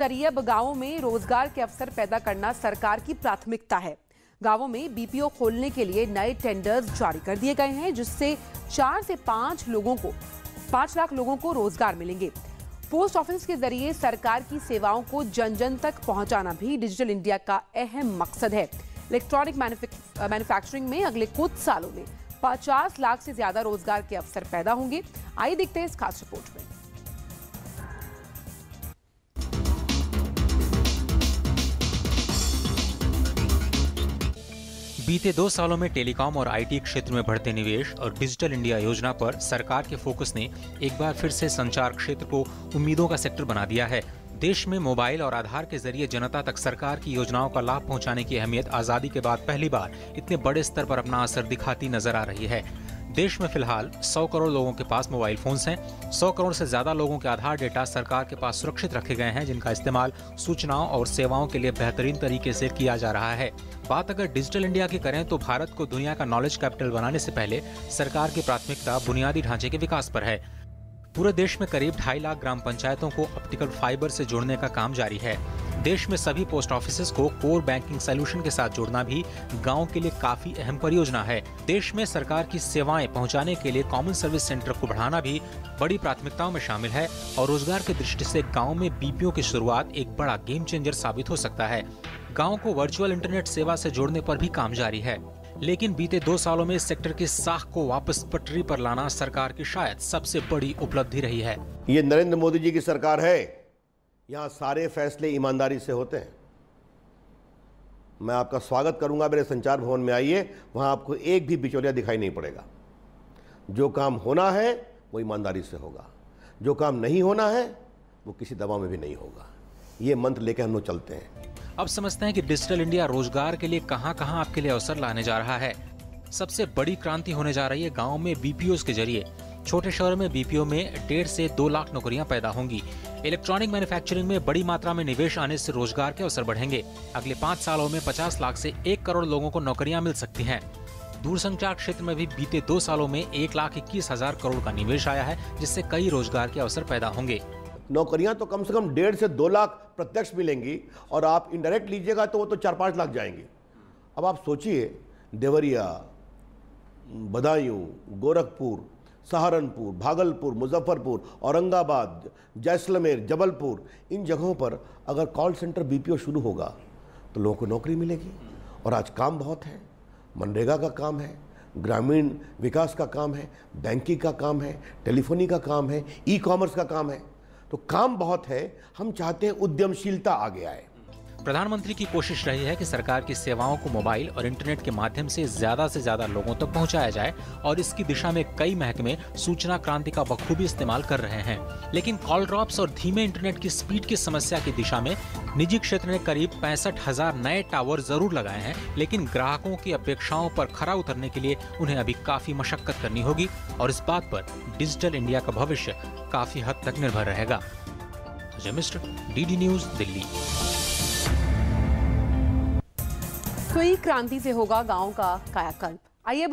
जरिए अब गांवों में रोजगार के अवसर पैदा करना सरकार की प्राथमिकता है। गांवों में बीपीओ खोलने के लिए नए टेंडर्स जारी कर दिए गए हैं, जिससे 4 से 5 लाख लोगों को रोजगार मिलेंगे। पोस्ट ऑफिस के जरिए सरकार की सेवाओं को जन जन तक पहुंचाना भी डिजिटल इंडिया का अहम मकसद है। इलेक्ट्रॉनिक मैन्युफैक्चरिंग में अगले कुछ सालों में 50 लाख से ज्यादा रोजगार के अवसर पैदा होंगे। आइए देखते हैं इस खास रिपोर्ट में। बीते 2 सालों में टेलीकॉम और आईटी क्षेत्र में बढ़ते निवेश और डिजिटल इंडिया योजना पर सरकार के फोकस ने एक बार फिर से संचार क्षेत्र को उम्मीदों का सेक्टर बना दिया है। देश में मोबाइल और आधार के जरिए जनता तक सरकार की योजनाओं का लाभ पहुंचाने की अहमियत आजादी के बाद पहली बार इतने बड़े स्तर पर अपना असर दिखाती नजर आ रही है। देश में फिलहाल 100 करोड़ लोगों के पास मोबाइल फोन्स हैं। 100 करोड़ से ज्यादा लोगों के आधार डेटा सरकार के पास सुरक्षित रखे गए हैं, जिनका इस्तेमाल सूचनाओं और सेवाओं के लिए बेहतरीन तरीके से किया जा रहा है। बात अगर डिजिटल इंडिया की करें तो भारत को दुनिया का नॉलेज कैपिटल बनाने से पहले सरकार की प्राथमिकता बुनियादी ढांचे के विकास पर है। पूरे देश में करीब 2.5 लाख ग्राम पंचायतों को ऑप्टिकल फाइबर से जोड़ने का काम जारी है। देश में सभी पोस्ट ऑफिसेज को कोर बैंकिंग सॉल्यूशन के साथ जोड़ना भी गांव के लिए काफी अहम परियोजना है। देश में सरकार की सेवाएं पहुंचाने के लिए कॉमन सर्विस सेंटर को बढ़ाना भी बड़ी प्राथमिकताओं में शामिल है और रोजगार की दृष्टि से गांव में बीपीओ की शुरुआत एक बड़ा गेम चेंजर साबित हो सकता है। गांव को वर्चुअल इंटरनेट सेवा से जोड़ने पर भी काम जारी है, लेकिन बीते 2 सालों में इस सेक्टर की साख को वापस पटरी पर लाना सरकार की शायद सबसे बड़ी उपलब्धि रही है। ये नरेंद्र मोदी जी की सरकार है। यहाँ सारे फैसले ईमानदारी से होते हैं। मैं आपका स्वागत करूंगा, मेरे संचार भवन में आइए, वहां आपको एक भी बिचौलिया दिखाई नहीं पड़ेगा। जो काम होना है वो ईमानदारी से होगा, जो काम नहीं होना है वो किसी दबाव में भी नहीं होगा। ये मंत्र लेकर हम लोग चलते हैं। अब समझते हैं कि डिजिटल इंडिया रोजगार के लिए कहां-कहां आपके लिए अवसर लाने जा रहा है। सबसे बड़ी क्रांति होने जा रही है गांव में बीपीओ के जरिए। छोटे शहरों में बीपीओ में 1.5 से 2 लाख नौकरियां पैदा होंगी। इलेक्ट्रॉनिक मैन्युफैक्चरिंग में बड़ी मात्रा में निवेश आने से रोजगार के अवसर बढ़ेंगे। अगले 5 सालों में 50 लाख से 1 करोड़ लोगों को नौकरियां मिल सकती हैं। दूरसंचार क्षेत्र में भी बीते 2 सालों में 1,21,000 करोड़ का निवेश आया है, जिससे कई रोजगार के अवसर पैदा होंगे। नौकरियां तो कम से कम 1.5 से 2 लाख प्रत्यक्ष मिलेंगी और आप इनडायरेक्ट लीजिएगा तो वो तो 4-5 लाख जाएंगे। अब आप सोचिए, देवरिया, बदायूं, गोरखपुर, सहारनपुर, भागलपुर, मुजफ्फरपुर, औरंगाबाद, जैसलमेर, जबलपुर, इन जगहों पर अगर कॉल सेंटर बीपीओ शुरू होगा तो लोगों को नौकरी मिलेगी। और आज काम बहुत है, मनरेगा का काम है, ग्रामीण विकास का काम है, बैंकिंग का काम है, टेलीफोनी का काम है, ई कॉमर्स का काम है। तो काम बहुत है। हम चाहते हैं उद्यमशीलता आगे आए। प्रधानमंत्री की कोशिश रही है कि सरकार की सेवाओं को मोबाइल और इंटरनेट के माध्यम से ज्यादा लोगों तक पहुंचाया जाए और इसकी दिशा में कई महकमे सूचना क्रांति का बखूबी इस्तेमाल कर रहे हैं। लेकिन कॉल ड्रॉप्स और धीमे इंटरनेट की स्पीड की समस्या की दिशा में निजी क्षेत्र ने करीब 65,000 नए टावर जरूर लगाए हैं, लेकिन ग्राहकों की अपेक्षाओं पर खरा उतरने के लिए उन्हें अभी काफी मशक्कत करनी होगी और इस बात पर डिजिटल इंडिया का भविष्य काफी हद तक निर्भर रहेगा। Ajay Mishra, DD news, Delhi. सुई क्रांति से होगा गांव का कायाकल्प। आइए